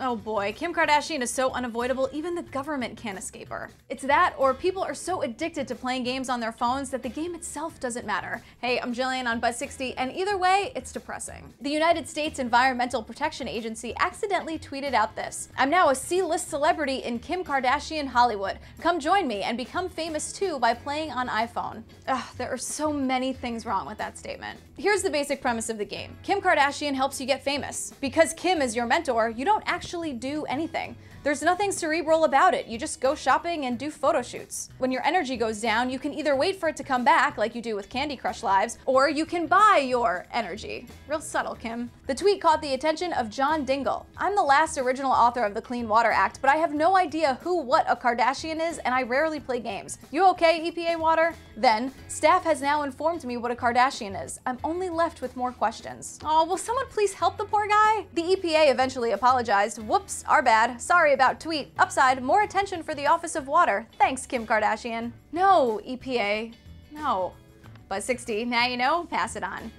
Oh boy, Kim Kardashian is so unavoidable, even the government can't escape her. It's that, or people are so addicted to playing games on their phones that the game itself doesn't matter. Hey, I'm Gillian on Buzz60, and either way, it's depressing. The United States Environmental Protection Agency accidentally tweeted out this: "I'm now a C-list celebrity in Kim Kardashian Hollywood. Come join me and become famous too by playing on iPhone." Ugh, there are so many things wrong with that statement. Here's the basic premise of the game. Kim Kardashian helps you get famous. Because Kim is your mentor, you don't actually do anything. There's nothing cerebral about it. You just go shopping and do photo shoots. When your energy goes down, you can either wait for it to come back, like you do with Candy Crush Lives, or you can buy your energy. Real subtle, Kim. The tweet caught the attention of John Dingle. "I'm the last original author of the Clean Water Act, but I have no idea what a Kardashian is, and I rarely play games. You okay, EPA water?" Then, "Staff has now informed me what a Kardashian is. I'm only left with more questions." Oh, will someone please help the poor guy? The EPA eventually apologized. "Whoops, our bad. Sorry about tweet. Upside, more attention for the Office of Water. Thanks, Kim Kardashian." No, EPA. No. Buzz60, now you know, pass it on.